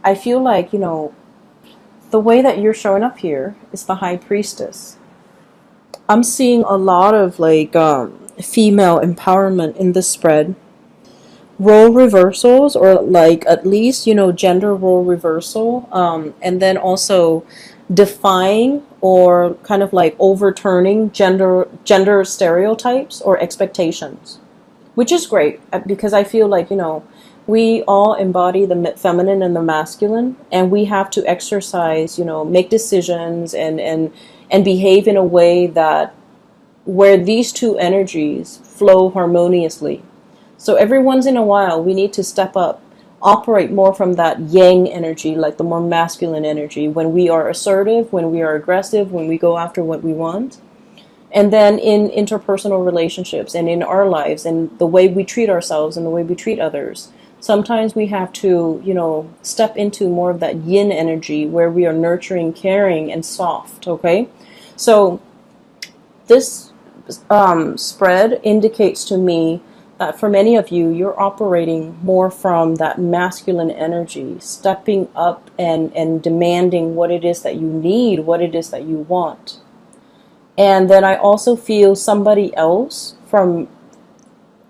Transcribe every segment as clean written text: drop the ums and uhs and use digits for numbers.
I feel like, the way that you're showing up here is the high priestess. I'm seeing a lot of like female empowerment in this spread. Role reversals, or like at least, gender role reversal. And then also defying or kind of like overturning gender stereotypes or expectations, which is great because I feel like, we all embody the feminine and the masculine, and we have to exercise, make decisions and behave in a way that where these two energies flow harmoniously. So every once in a while, we need to step up, operate more from that yang energy, like the more masculine energy, when we are assertive, when we are aggressive, when we go after what we want. And then in interpersonal relationships and in our lives and the way we treat ourselves and the way we treat others, sometimes we have to, step into more of that yin energy where we are nurturing, caring, and soft, okay? So this spread indicates to me that for many of you, you're operating more from that masculine energy, stepping up and demanding what it is that you need, what it is that you want. And then I also feel somebody else from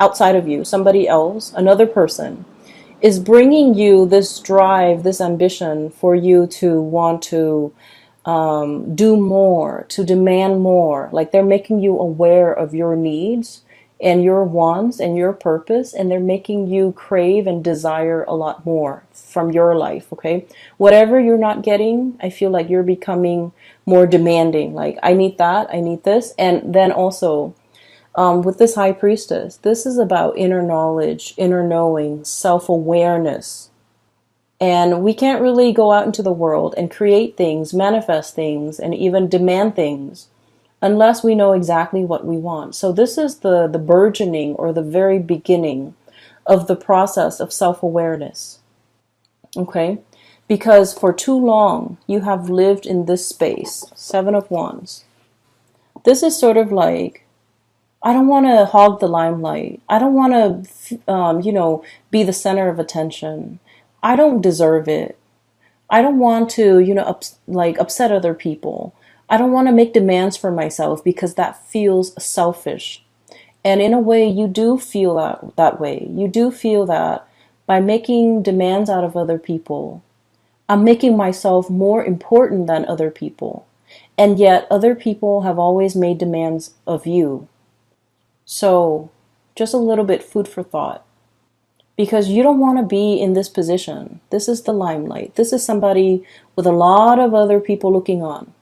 outside of you, somebody else, another person, is bringing you this drive, this ambition for you to want to do more, to demand more. Like they're making you aware of your needs and your wants and your purpose, and they're making you crave and desire a lot more from your life, okay? Whatever you're not getting, I feel like you're becoming more demanding. Like, I need that, I need this. And then also, with this high priestess, this is about inner knowledge, inner knowing, self-awareness. And we can't really go out into the world and create things, manifest things, and even demand things unless we know exactly what we want. So this is the burgeoning or the very beginning of the process of self-awareness. Okay? Because for too long, you have lived in this space. Seven of Wands. This is sort of like, I don't want to hog the limelight. I don't want to, be the center of attention. I don't deserve it. I don't want to, upset other people. I don't want to make demands for myself because that feels selfish. And in a way, you do feel that way. You do feel that by making demands out of other people, I'm making myself more important than other people. And yet other people have always made demands of you. So just a little bit food for thought. Because you don't want to be in this position. This is the limelight. This is somebody with a lot of other people looking on.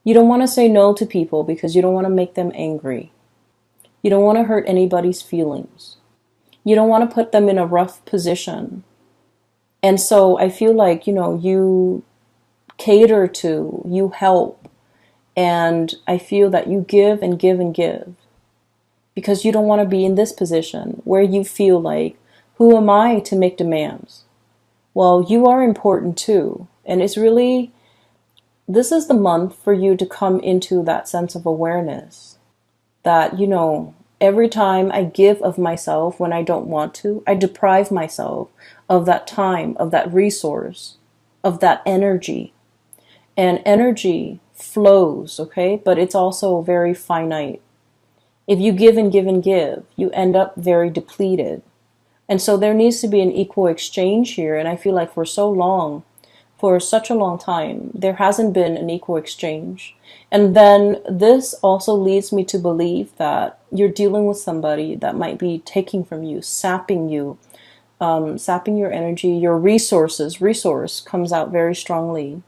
You don't want to say no to people because you don't want to make them angry. You don't want to hurt anybody's feelings. You don't want to put them in a rough position. And so I feel like, you cater to, you help. And I feel that you give and give and give. Because you don't want to be in this position where you feel like, who am I to make demands? Well, you are important too. And it's really, this is the month for you to come into that sense of awareness. That, every time I give of myself when I don't want to, I deprive myself of that time, of that resource, of that energy. And energy flows, okay? But it's also very finite. If you give and give and give, you end up very depleted. And so there needs to be an equal exchange here. And I feel like for such a long time, there hasn't been an equal exchange. And then this also leads me to believe that you're dealing with somebody that might be taking from you, sapping you, sapping your energy, your resources. Resource comes out very strongly.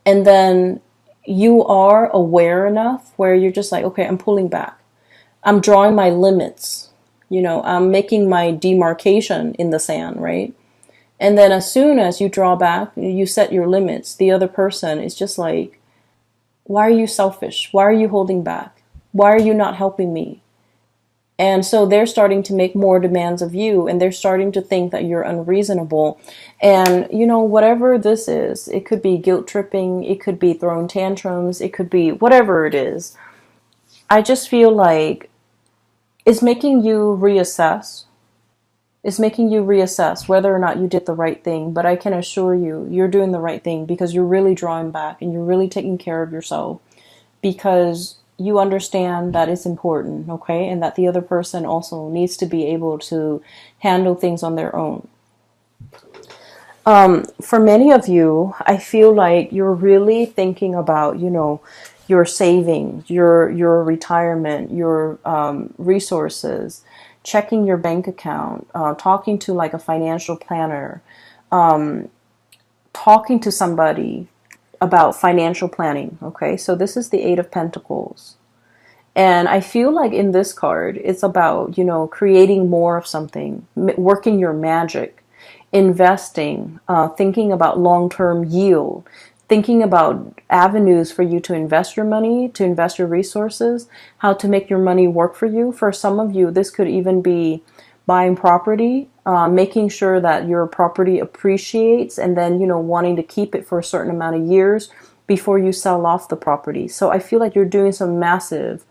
And then you are aware enough where you're just like, okay, I'm pulling back. I'm drawing my limits. I'm making my demarcation in the sand, right? And then as soon as you draw back, you set your limits, the other person is just like, why are you selfish? Why are you holding back? Why are you not helping me? And so they're starting to make more demands of you, and they're starting to think that you're unreasonable. And, whatever this is, it could be guilt tripping, it could be throwing tantrums, it could be whatever it is. I just feel like it's making you reassess It's making you reassess whether or not you did the right thing. But I can assure you, you're doing the right thing because you're really drawing back and you're really taking care of yourself because you understand that it's important, okay? And that the other person also needs to be able to handle things on their own. For many of you, I feel like you're really thinking about, your savings, your retirement, your resources, checking your bank account, talking to like a financial planner, talking to somebody about financial planning. Okay, so this is the Eight of Pentacles. And I feel like in this card, it's about, creating more of something, working your magic, investing, thinking about long-term yield, thinking about avenues for you to invest your money, to invest your resources, how to make your money work for you. For some of you, this could even be buying property, making sure that your property appreciates, and then, wanting to keep it for a certain amount of years before you sell off the property. So I feel like you're doing some massive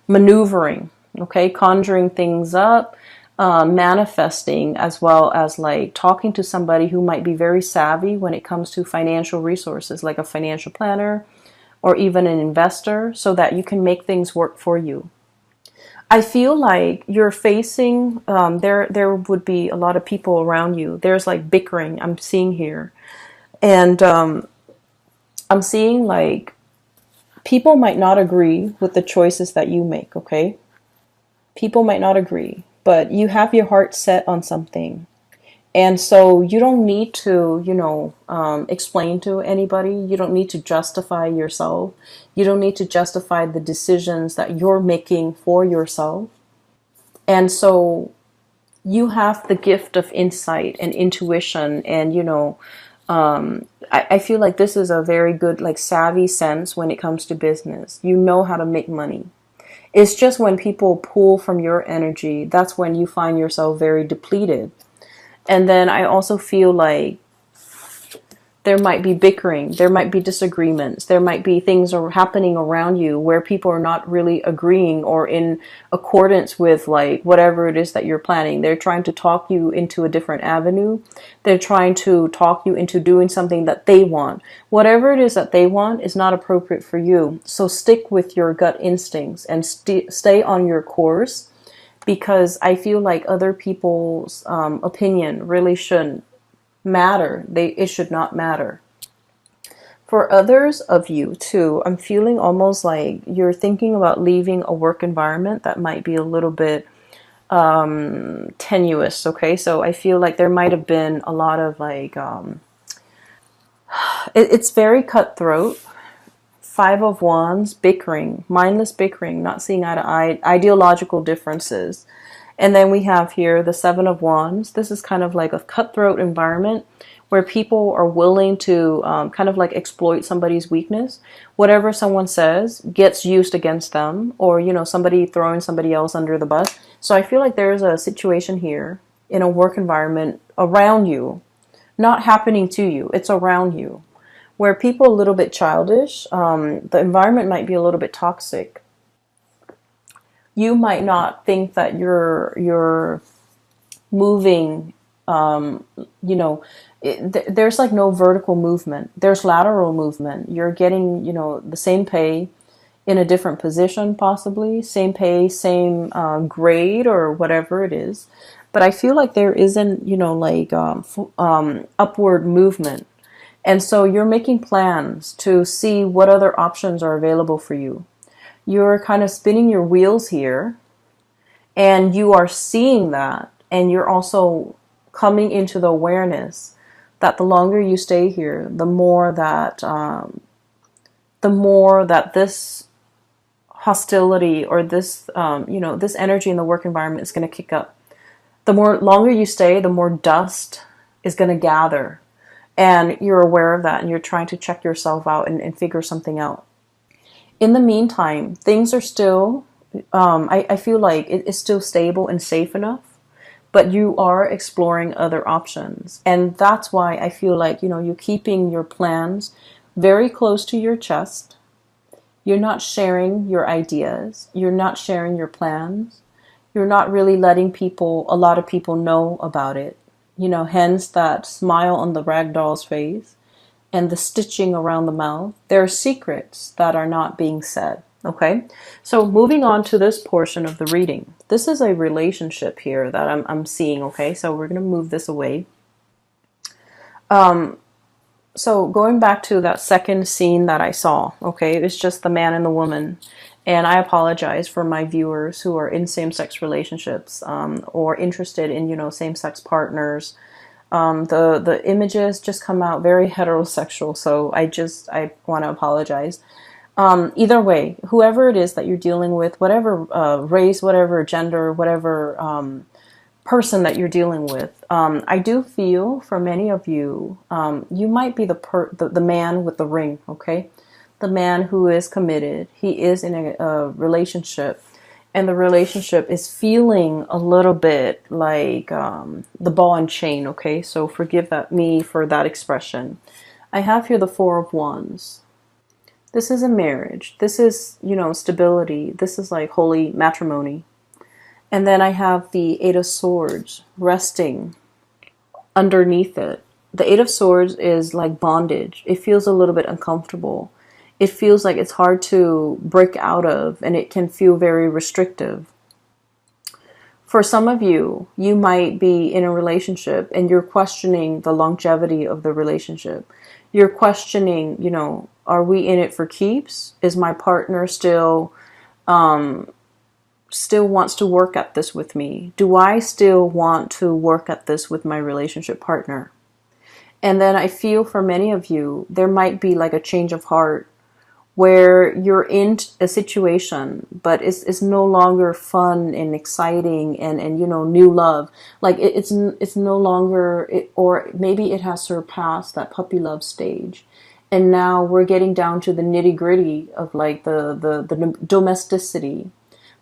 maneuvering, okay, conjuring things up, manifesting, as well as like talking to somebody who might be very savvy when it comes to financial resources, like a financial planner or even an investor, so that you can make things work for you. I feel like you're facing, there would be a lot of people around you. There's like bickering I'm seeing here. And I'm seeing like people might not agree with the choices that you make, okay? People might not agree, but you have your heart set on something. And so you don't need to, explain to anybody. You don't need to justify yourself. You don't need to justify the decisions that you're making for yourself. And so you have the gift of insight and intuition. And, I feel like this is a very good, like, savvy sense when it comes to business. You know how to make money. It's just when people pull from your energy, that's when you find yourself very depleted. And then I also feel like there might be bickering, there might be disagreements, there might be things are happening around you where people are not really agreeing or in accordance with like whatever it is that you're planning. They're trying to talk you into a different avenue. They're trying to talk you into doing something that they want. Whatever it is that they want is not appropriate for you. So stick with your gut instincts and stay on your course, because I feel like other people's opinion really shouldn't matter. It should not matter. For others of you too, I'm feeling almost like you're thinking about leaving a work environment that might be a little bit tenuous. Okay, so I feel like there might have been a lot of like it's very cutthroat. Five of Wands, bickering, mindless bickering, not seeing eye to eye, ideological differences. And then we have here the Seven of Wands. This is kind of like a cutthroat environment where people are willing to kind of like exploit somebody's weakness. Whatever someone says gets used against them, or, somebody throwing somebody else under the bus. So I feel like there's a situation here in a work environment around you, not happening to you, it's around you, where people are a little bit childish. The environment might be a little bit toxic. You might not think that you're moving. There's like no vertical movement. There's lateral movement. You're getting the same pay in a different position, possibly same pay, same grade or whatever it is. But I feel like there isn't upward movement. And so you're making plans to see what other options are available for you. You're kind of spinning your wheels here, and you are seeing that, and you're also coming into the awareness that the longer you stay here, the more that this hostility or this this energy in the work environment is going to kick up. The more longer you stay, the more dust is going to gather. And you're aware of that, and you're trying to check yourself out and figure something out. In the meantime, things are still, I feel like it is still stable and safe enough, but you are exploring other options. And that's why I feel like, you're keeping your plans very close to your chest. You're not sharing your ideas. You're not sharing your plans. You're not really letting a lot of people know about it. Hence that smile on the ragdoll's face and the stitching around the mouth. There are secrets that are not being said. Okay, so moving on to this portion of the reading. This is a relationship here that I'm seeing. Okay, so we're going to move this away. So going back to that second scene that I saw, okay, it's just the man and the woman. And I apologize for my viewers who are in same-sex relationships, or interested in, same-sex partners. The images just come out very heterosexual, so I want to apologize. Either way, whoever it is that you're dealing with, whatever race, whatever gender, whatever person that you're dealing with, I do feel for many of you, you might be the man with the ring, okay? The man who is committed. He is in a relationship, and the relationship is feeling a little bit like the ball and chain, okay? So forgive me for that expression. I have here the Four of Wands. This is a marriage. This is, stability. This is like holy matrimony. And then I have the Eight of Swords resting underneath it. The Eight of Swords is like bondage. It feels a little bit uncomfortable. It feels like it's hard to break out of, and it can feel very restrictive. For some of you, you might be in a relationship and you're questioning the longevity of the relationship. You're questioning, are we in it for keeps? Is my partner still wants to work at this with me? Do I still want to work at this with my relationship partner? And then I feel for many of you, there might be like a change of heart where you're in a situation, but it's no longer fun and exciting and new love. Like it's no longer, or maybe it has surpassed that puppy love stage. And now we're getting down to the nitty gritty of like the domesticity,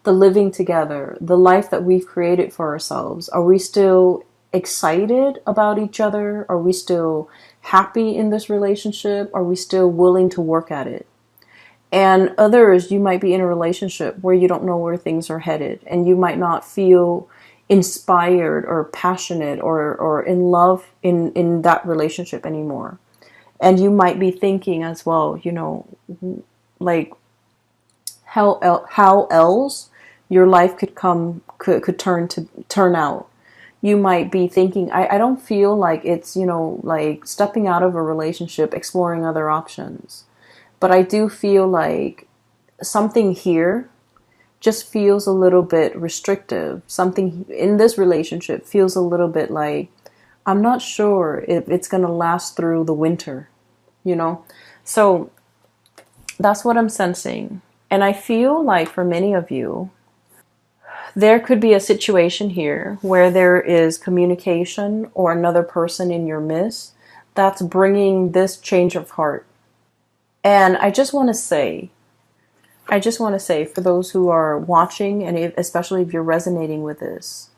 the living together, the life that we've created for ourselves. Are we still excited about each other? Are we still happy in this relationship? Are we still willing to work at it? And others, you might be in a relationship where you don't know where things are headed, and you might not feel inspired or passionate or in love in that relationship anymore. And you might be thinking as well, like how else your life could turn out. You might be thinking, I don't feel like it's, like stepping out of a relationship, exploring other options. But I do feel like something here just feels a little bit restrictive. Something in this relationship feels a little bit like, I'm not sure if it's going to last through the winter, So that's what I'm sensing. And I feel like for many of you, there could be a situation here where there is communication or another person in your midst that's bringing this change of heart. And I just want to say, for those who are watching, and especially if you're resonating with this,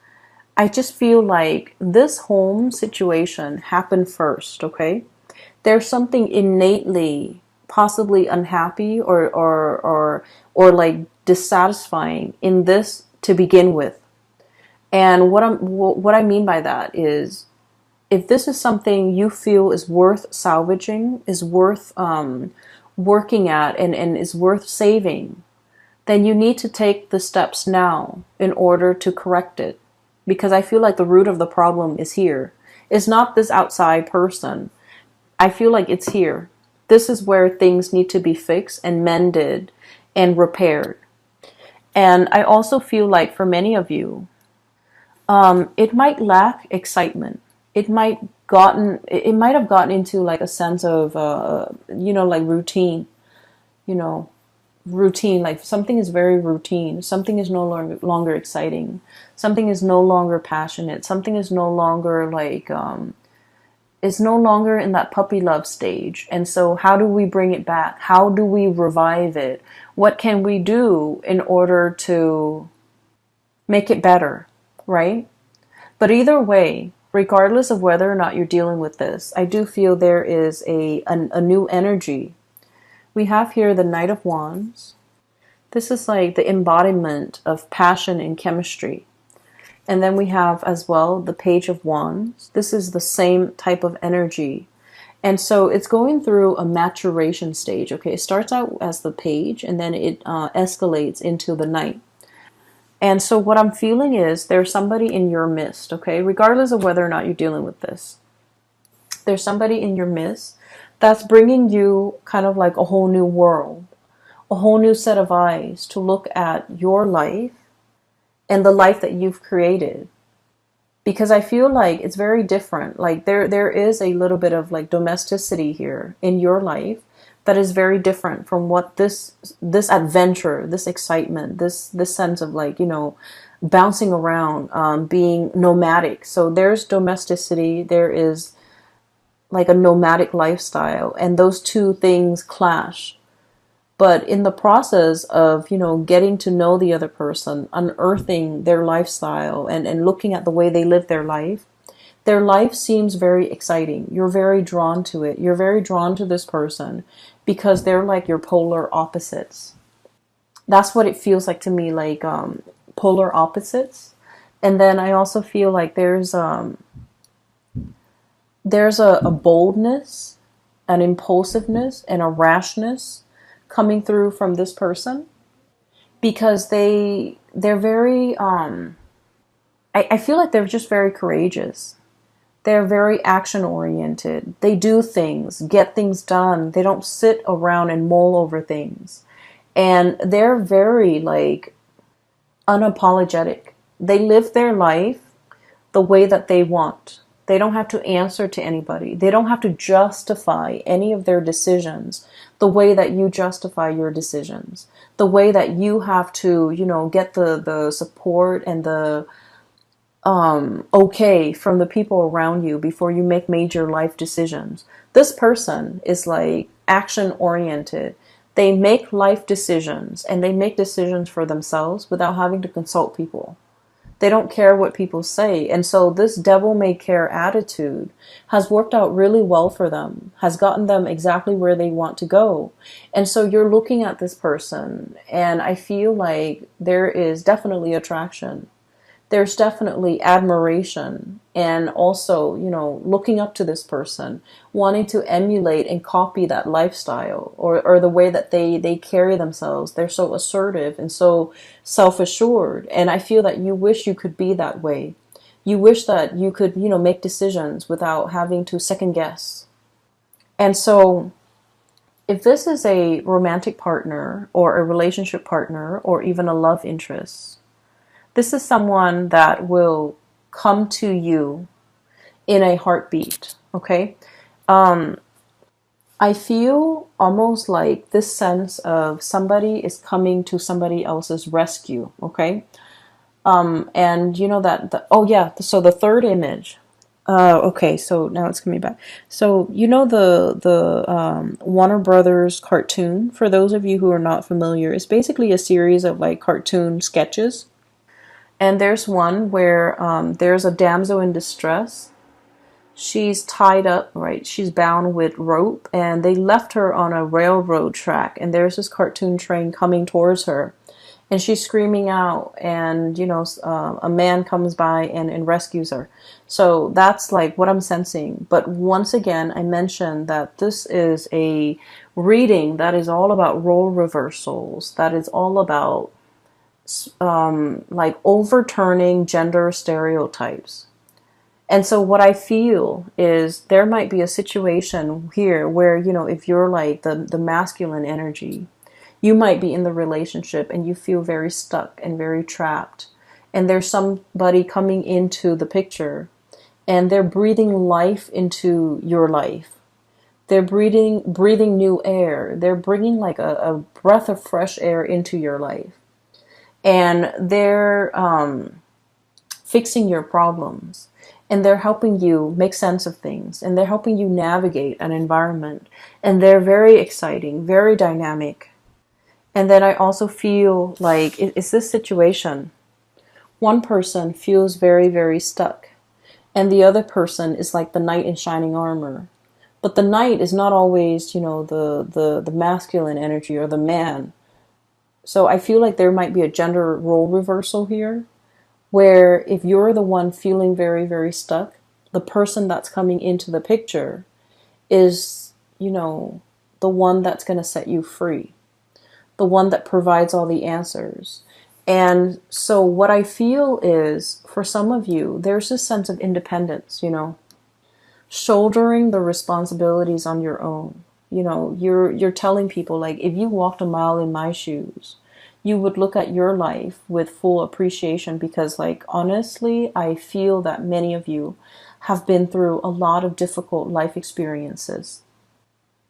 I just feel like this home situation happened first, okay? There's something innately possibly unhappy or like dissatisfying in this to begin with. And what I mean by that is, if this is something you feel is worth salvaging, is worth working at, and is worth saving, then you need to take the steps now in order to correct it. Because I feel like the root of the problem is here. It's not this outside person. I feel like it's here. This is where things need to be fixed and mended and repaired. And I also feel like for many of you, it might lack excitement. It might have gotten into like a sense of, like routine, like something is very routine. Something is no longer exciting. Something is no longer passionate. Something is no longer like, it's no longer in that puppy love stage. And so how do we bring it back? How do we revive it? What can we do in order to make it better, right? But either way, regardless of whether or not you're dealing with this, I do feel there is a new energy. We have here the Knight of Wands. This is like the embodiment of passion and chemistry. And then we have as well the Page of Wands. This is the same type of energy. And so it's going through a maturation stage. Okay, it starts out as the Page and then it escalates into the Knight. And so what I'm feeling is there's somebody in your midst, okay, regardless of whether or not you're dealing with this. There's somebody in your midst that's bringing you kind of like a whole new world, a whole new set of eyes to look at your life and the life that you've created. Because I feel like it's very different. Like there is a little bit of like domesticity here in your life that is very different from what this adventure, this excitement, this sense of like, you know, bouncing around, being nomadic. So there's domesticity, there is like a nomadic lifestyle, and those two things clash. But in the process of, you know, getting to know the other person, unearthing their lifestyle and looking at the way they live their life seems very exciting. You're very drawn to it. You're very drawn to this person because they're like your polar opposites. That's what it feels like to me, like polar opposites. And then I also feel like there's a boldness, an impulsiveness, and a rashness coming through from this person because they're very I feel like they're just very courageous. They're very action oriented. They do things, get things done. They don't sit around and mull over things. And they're very like unapologetic. They live their life the way that they want. They don't have to answer to anybody. They don't have to justify any of their decisions the way that you justify your decisions. The way that you have to, you know, get the support and the okay from the people around you before you make major life decisions. This person is like action oriented. They make life decisions and they make decisions for themselves without having to consult people. They don't care what people say. And so this devil may care attitude has worked out really well for them, has gotten them exactly where they want to go. And so you're looking at this person and I feel like there is definitely attraction. There's definitely admiration and also, you know, looking up to this person, wanting to emulate and copy that lifestyle or the way that they carry themselves. They're so assertive and so self-assured. And I feel that you wish you could be that way. You wish that you could, you know, make decisions without having to second guess. And so if this is a romantic partner or a relationship partner or even a love interest, this is someone that will come to you in a heartbeat, okay? I feel almost like this sense of somebody is coming to somebody else's rescue, okay? And you know that, oh yeah, so the third image. Okay, so now it's coming back. So you know the Warner Brothers cartoon, for those of you who are not familiar, it's basically a series of like cartoon sketches. And there's one where there's a damsel in distress. She's tied up, right? She's bound with rope, and they left her on a railroad track. And there's this cartoon train coming towards her, and she's screaming out. And you know, a man comes by and rescues her. So that's like what I'm sensing. But once again, I mentioned that this is a reading that is all about role reversals. That is all about like overturning gender stereotypes. And so what I feel is there might be a situation here where, you know, if you're like the masculine energy, you might be in the relationship and you feel very stuck and very trapped. And there's somebody coming into the picture and they're breathing life into your life. They're breathing new air. They're bringing like a breath of fresh air into your life. And they're fixing your problems, and they're helping you make sense of things, and they're helping you navigate an environment, and they're very exciting, very dynamic. And then I also feel like it's this situation. One person feels very, very stuck, and the other person is like the knight in shining armor. But the knight is not always, you know, the masculine energy or the man. So I feel like there might be a gender role reversal here, where if you're the one feeling very, very stuck, the person that's coming into the picture is, the one that's going to set you free, the one that provides all the answers. And so what I feel is, for some of you, there's this sense of independence, shouldering the responsibilities on your own. You're telling people, like, if you walked a mile in my shoes, you would look at your life with full appreciation, because, like, honestly, I feel that many of you have been through a lot of difficult life experiences.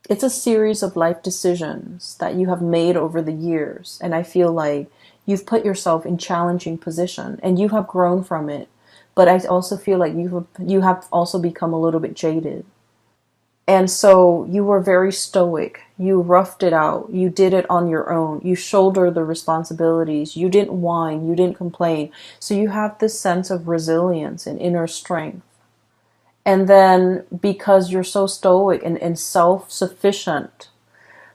It's a series of life decisions that you have made over the years, and I feel like you've put yourself in challenging position and you have grown from it. But I also feel like you have also become a little bit jaded. And so you were very stoic. You roughed it out. You did it on your own. You shouldered the responsibilities. You didn't whine. You didn't complain. So you have this sense of resilience and inner strength. And then because you're so stoic and self-sufficient,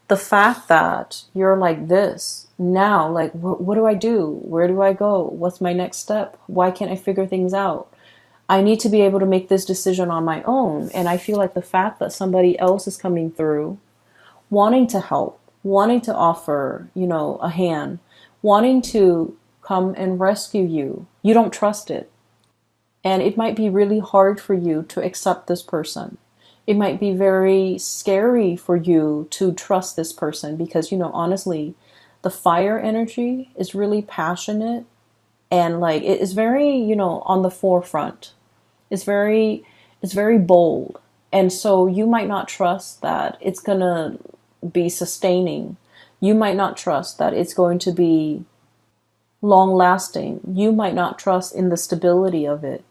the fact that you're like this now, like, what do I do? Where do I go? What's my next step? Why can't I figure things out? I need to be able to make this decision on my own. And I feel like the fact that somebody else is coming through, wanting to help, wanting to offer, a hand, wanting to come and rescue you, you don't trust it. And it might be really hard for you to accept this person. It might be very scary for you to trust this person because, honestly, the fire energy is really passionate, and like it is very, on the forefront. It's very bold. And so you might not trust that it's going to be sustaining. You might not trust that it's going to be long lasting. You might not trust in the stability of it.